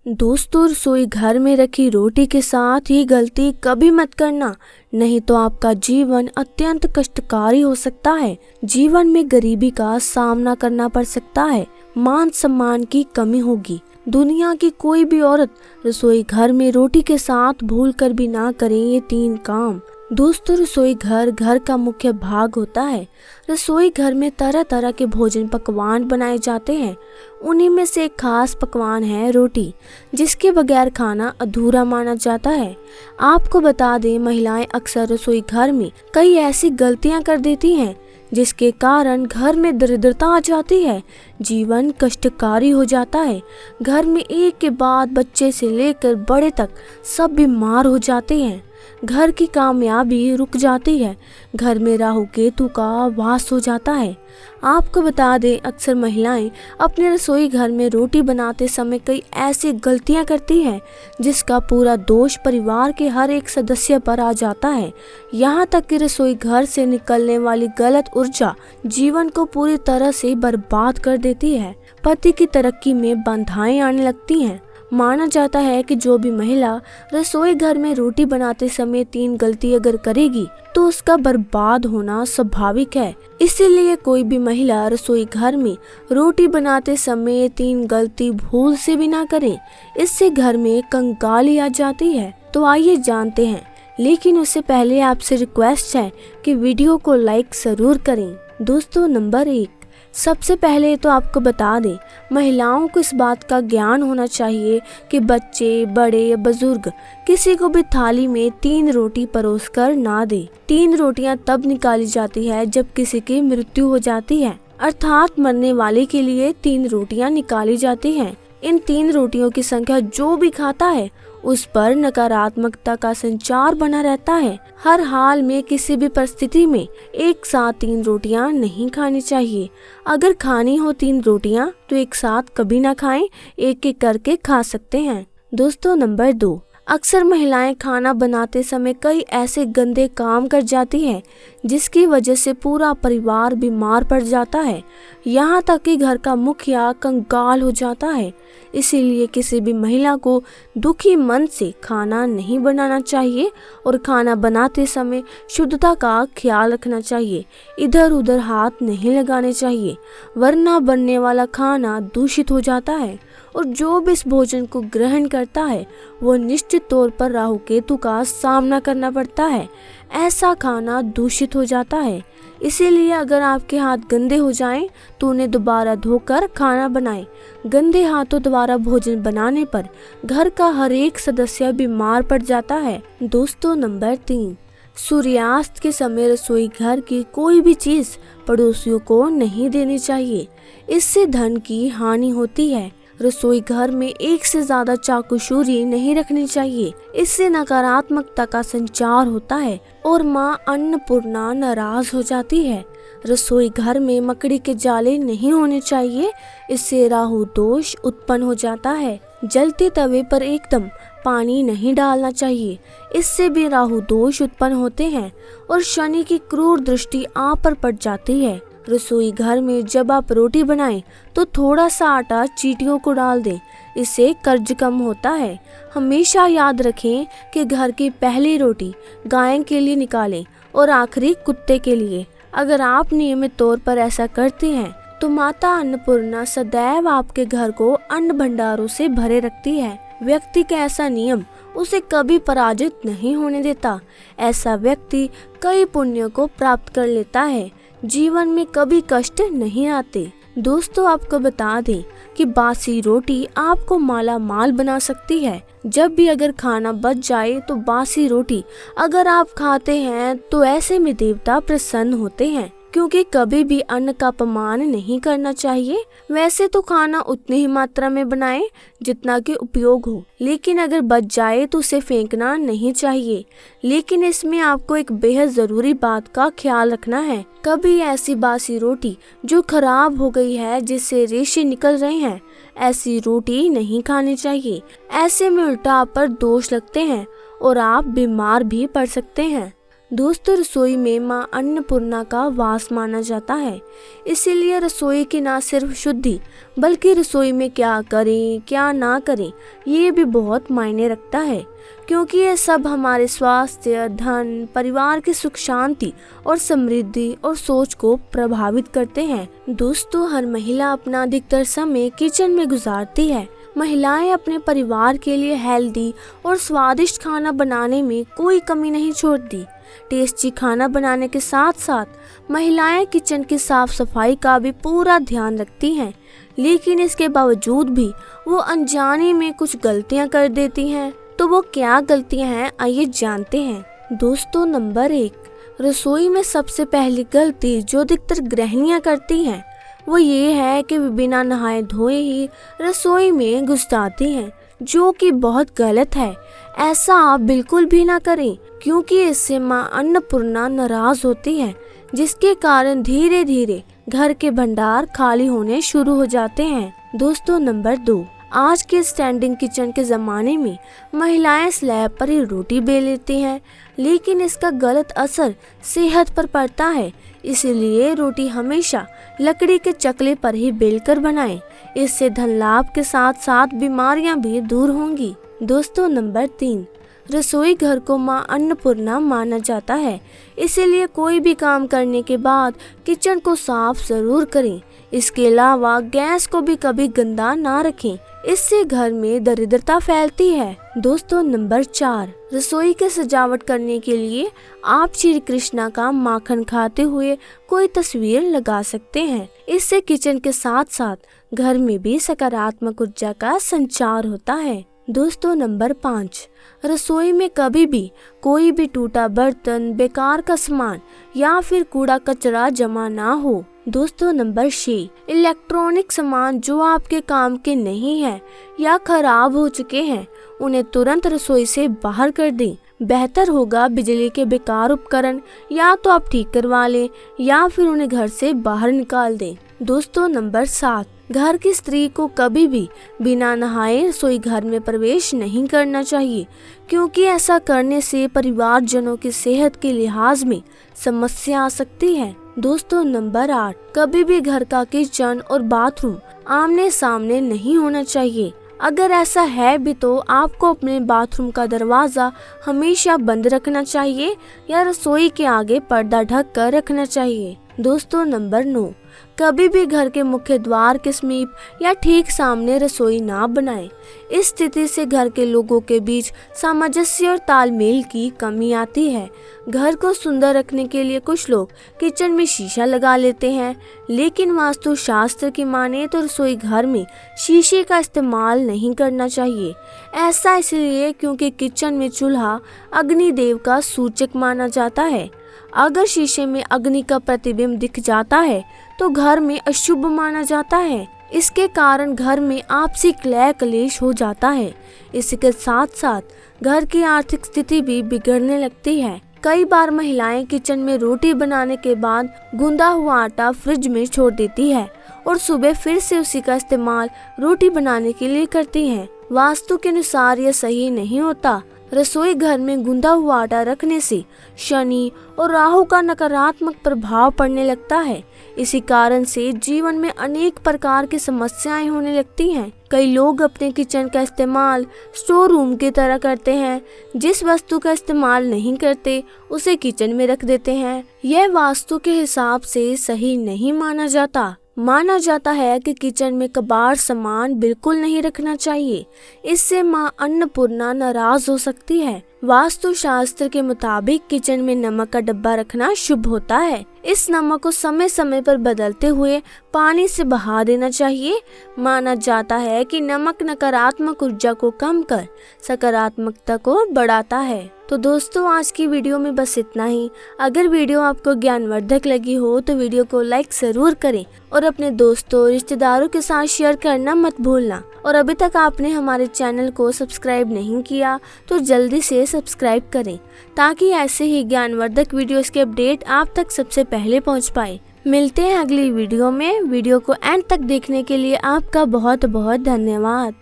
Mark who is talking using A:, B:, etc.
A: दोस्तों, रसोई घर में रखी रोटी के साथ ये गलती कभी मत करना, नहीं तो आपका जीवन अत्यंत कष्टकारी हो सकता है। जीवन में गरीबी का सामना करना पड़ सकता है, मान सम्मान की कमी होगी। दुनिया की कोई भी औरत रसोई घर में रोटी के साथ भूल कर भी ना करे ये 3 काम। दोस्तों, रसोई घर घर का मुख्य भाग होता है। रसोई घर में तरह तरह के भोजन पकवान बनाए जाते हैं। उन्हीं में से एक खास पकवान है रोटी, जिसके बगैर खाना अधूरा माना जाता है। आपको बता दें, महिलाएं अक्सर रसोई घर में कई ऐसी गलतियां कर देती हैं जिसके कारण घर में दरिद्रता आ जाती है, जीवन कष्टकारी हो जाता है। घर में एक के बाद बच्चे से लेकर बड़े तक सब बीमार हो जाते हैं। घर की कामयाबी रुक जाती है। घर में राहु केतु का वास हो जाता है। आपको बता दें, अक्सर महिलाएं अपने रसोई घर में रोटी बनाते समय कई ऐसी गलतियां करती हैं जिसका पूरा दोष परिवार के हर एक सदस्य पर आ जाता है। यहाँ तक कि रसोई घर से निकलने वाली गलत ऊर्जा जीवन को पूरी तरह से बर्बाद कर देती है। पति की तरक्की में बाधाएं आने लगती हैं। माना जाता है कि जो भी महिला रसोई घर में रोटी बनाते समय 3 गलती अगर करेगी तो उसका बर्बाद होना स्वाभाविक है। इसीलिए कोई भी महिला रसोई घर में रोटी बनाते समय 3 गलती भूल से भी ना करे, इससे घर में कंगाली आ जाती है। तो आइए जानते हैं, लेकिन उससे पहले आपसे रिक्वेस्ट है कि वीडियो को लाइक जरूर करें। दोस्तों, नंबर 1, सबसे पहले तो आपको बता दें, महिलाओं को इस बात का ज्ञान होना चाहिए कि बच्चे, बड़े या बुजुर्ग किसी को भी थाली में 3 रोटी परोसकर ना दे। 3 रोटियां तब निकाली जाती है जब किसी की मृत्यु हो जाती है, अर्थात मरने वाले के लिए 3 रोटियां निकाली जाती हैं। इन 3 रोटियों की संख्या जो भी खाता है उस पर नकारात्मकता का संचार बना रहता है। हर हाल में किसी भी परिस्थिति में एक साथ 3 रोटियां नहीं खानी चाहिए। अगर खानी हो 3 रोटियां तो एक साथ कभी ना खाएं, एक एक करके खा सकते हैं। दोस्तों, नंबर 2, अक्सर महिलाएं खाना बनाते समय कई ऐसे गंदे काम कर जाती हैं जिसकी वजह से पूरा परिवार बीमार पड़ जाता है, यहाँ तक कि घर का मुखिया कंगाल हो जाता है। इसीलिए किसी भी महिला को दुखी मन से खाना नहीं बनाना चाहिए और खाना बनाते समय शुद्धता का ख्याल रखना चाहिए। इधर उधर हाथ नहीं लगाने चाहिए, वरना बनने वाला खाना दूषित हो जाता है और जो भी इस भोजन को ग्रहण करता है वो निश्चित तौर पर राहु केतु का सामना करना पड़ता है। ऐसा खाना दूषित हो जाता है। इसीलिए अगर आपके हाथ गंदे हो जाएं तो उन्हें दोबारा धोकर खाना बनाएं। गंदे हाथों द्वारा भोजन बनाने पर घर का हर एक सदस्य बीमार पड़ जाता है। दोस्तों, नंबर 3, सूर्यास्त के समय रसोई घर की कोई भी चीज पड़ोसियों को नहीं देनी चाहिए, इससे धन की हानि होती है। रसोई घर में एक से ज्यादा चाकू छुरी नहीं रखनी चाहिए, इससे नकारात्मकता का संचार होता है और माँ अन्नपूर्णा नाराज हो जाती है। रसोई घर में मकड़ी के जाले नहीं होने चाहिए, इससे राहु दोष उत्पन्न हो जाता है। जलते तवे पर एकदम पानी नहीं डालना चाहिए, इससे भी राहु दोष उत्पन्न होते हैं और शनि की क्रूर दृष्टि आप पर पड़ जाती है। रसोई घर में जब आप रोटी बनाएं तो थोड़ा सा आटा चींटियों को डाल दें, इससे कर्ज कम होता है। हमेशा याद रखें कि घर की पहली रोटी गाय के लिए निकालें और आखिरी कुत्ते के लिए। अगर आप नियमित तौर पर ऐसा करते हैं तो माता अन्नपूर्णा सदैव आपके घर को अन्न भंडारों से भरे रखती है। व्यक्ति का ऐसा नियम उसे कभी पराजित नहीं होने देता। ऐसा व्यक्ति कई पुण्यों को प्राप्त कर लेता है, जीवन में कभी कष्ट नहीं आते। दोस्तों, आपको बता दें कि बासी रोटी आपको माला माल बना सकती है। जब भी अगर खाना बच जाए तो बासी रोटी अगर आप खाते हैं तो ऐसे में देवता प्रसन्न होते हैं, क्योंकि कभी भी अन्न का अपमान नहीं करना चाहिए। वैसे तो खाना उतनी ही मात्रा में बनाएं जितना कि उपयोग हो, लेकिन अगर बच जाए तो उसे फेंकना नहीं चाहिए। लेकिन इसमें आपको एक बेहद जरूरी बात का ख्याल रखना है, कभी ऐसी बासी रोटी जो खराब हो गई है, जिससे रेशे निकल रहे हैं, ऐसी रोटी नहीं खानी चाहिए। ऐसे में उल्टा आप पर दोष लगते हैं और आप बीमार भी पड़ सकते हैं। दोस्तों, रसोई में माँ अन्नपूर्णा का वास माना जाता है। इसीलिए रसोई की न सिर्फ शुद्धि बल्कि रसोई में क्या करें क्या ना करें ये भी बहुत मायने रखता है, क्योंकि ये सब हमारे स्वास्थ्य, धन, परिवार की सुख शांति और समृद्धि और सोच को प्रभावित करते हैं। दोस्तों, हर महिला अपना अधिकतर समय किचन में गुजारती है। महिलाएं अपने परिवार के लिए हेल्दी और स्वादिष्ट खाना बनाने में कोई कमी नहीं छोड़ती। टेस्टी खाना बनाने के साथ साथ महिलाएं किचन की साफ सफाई का भी पूरा ध्यान रखती हैं, लेकिन इसके बावजूद भी वो अनजाने में कुछ गलतियां कर देती हैं। तो वो क्या गलतियां हैं, आइए जानते हैं। दोस्तों, नंबर 1, रसोई में सबसे पहली गलती जो अधिकतर गृहिणियां करती हैं वो ये है कि वे बिना नहाए धोए ही रसोई में घुस जाती हैं, जो कि बहुत गलत है। ऐसा आप बिल्कुल भी ना करें, क्योंकि इससे माँ अन्नपूर्णा नाराज होती है, जिसके कारण धीरे धीरे घर के भंडार खाली होने शुरू हो जाते हैं। दोस्तों, नंबर 2, आज के स्टैंडिंग किचन के ज़माने में महिलाएं स्लैब पर ही रोटी बेल लेती हैं, लेकिन इसका गलत असर सेहत पर पड़ता है। इसीलिए रोटी हमेशा लकड़ी के चकले पर ही बेलकर बनाएं। इससे धन लाभ के साथ साथ बीमारियां भी दूर होंगी। दोस्तों, नंबर 3, रसोई घर को माँ अन्नपूर्णा माना जाता है। इसीलिए कोई भी काम करने के बाद किचन को साफ जरूर करें। इसके अलावा गैस को भी कभी गंदा ना रखें, इससे घर में दरिद्रता फैलती है। दोस्तों, नंबर 4, रसोई के सजावट करने के लिए आप श्री कृष्णा का माखन खाते हुए कोई तस्वीर लगा सकते हैं। इससे किचन के साथ साथ घर में भी सकारात्मक ऊर्जा का संचार होता है। दोस्तों, नंबर 5, रसोई में कभी भी कोई भी टूटा बर्तन, बेकार का सामान या फिर कूड़ा कचरा जमा ना हो। दोस्तों, नंबर 6, इलेक्ट्रॉनिक सामान जो आपके काम के नहीं है या खराब हो चुके हैं उन्हें तुरंत रसोई से बाहर कर दें। बेहतर होगा बिजली के बेकार उपकरण या तो आप ठीक करवा लें या फिर उन्हें घर से बाहर निकाल दें। दोस्तों, नंबर 7, घर की स्त्री को कभी भी बिना नहाए रसोई घर में प्रवेश नहीं करना चाहिए, क्योंकि ऐसा करने से परिवारजनों की सेहत के लिहाज में समस्या आ सकती है। दोस्तों, नंबर 8, कभी भी घर का किचन और बाथरूम आमने सामने नहीं होना चाहिए। अगर ऐसा है भी तो आपको अपने बाथरूम का दरवाजा हमेशा बंद रखना चाहिए या रसोई के आगे पर्दा ढक कर रखना चाहिए। दोस्तों, नंबर 9, कभी भी घर के मुख्य द्वार के समीप या ठीक सामने रसोई ना बनाएं। इस स्थिति से घर के लोगों के बीच सामंजस्य और तालमेल की कमी आती है। घर को सुंदर रखने के लिए कुछ लोग किचन में शीशा लगा लेते हैं, लेकिन वास्तु शास्त्र की माने तो रसोई घर में शीशे का इस्तेमाल नहीं करना चाहिए। ऐसा इसलिए क्योंकि किचन में चूल्हा अग्निदेव का सूचक माना जाता है। अगर शीशे में अग्नि का प्रतिबिंब दिख जाता है तो घर में अशुभ माना जाता है। इसके कारण घर में आपसी कलह कलेश हो जाता है। इसके साथ साथ घर की आर्थिक स्थिति भी बिगड़ने लगती है। कई बार महिलाएं किचन में रोटी बनाने के बाद गूंदा हुआ आटा फ्रिज में छोड़ देती है और सुबह फिर से उसी का इस्तेमाल रोटी बनाने के लिए करती हैं। वास्तु के अनुसार यह सही नहीं होता। रसोई घर में गूंदा हुआ आटा रखने से शनि और राहु का नकारात्मक प्रभाव पड़ने लगता है। इसी कारण से जीवन में अनेक प्रकार की समस्याएं होने लगती हैं। कई लोग अपने किचन का इस्तेमाल स्टोर रूम की तरह करते हैं। जिस वस्तु का इस्तेमाल नहीं करते उसे किचन में रख देते हैं। यह वास्तु के हिसाब से सही नहीं माना जाता। माना जाता है कि किचन में कबाड़ सामान बिल्कुल नहीं रखना चाहिए। इससे माँ अन्नपूर्णा नाराज हो सकती है। वास्तु शास्त्र के मुताबिक किचन में नमक का डब्बा रखना शुभ होता है। इस नमक को समय समय पर बदलते हुए पानी से बहा देना चाहिए। माना जाता है कि नमक नकारात्मक ऊर्जा को कम कर सकारात्मकता को बढ़ाता है। तो दोस्तों, आज की वीडियो में बस इतना ही। अगर वीडियो आपको ज्ञानवर्धक लगी हो तो वीडियो को लाइक जरूर करें और अपने दोस्तों रिश्तेदारों के साथ शेयर करना मत भूलना। और अभी तक आपने हमारे चैनल को सब्सक्राइब नहीं किया तो जल्दी से सब्सक्राइब करें, ताकि ऐसे ही ज्ञानवर्धक वीडियोस के अपडेट आप तक सबसे पहले पहुंच पाए। मिलते हैं अगली वीडियो में। वीडियो को एंड तक देखने के लिए आपका बहुत बहुत धन्यवाद।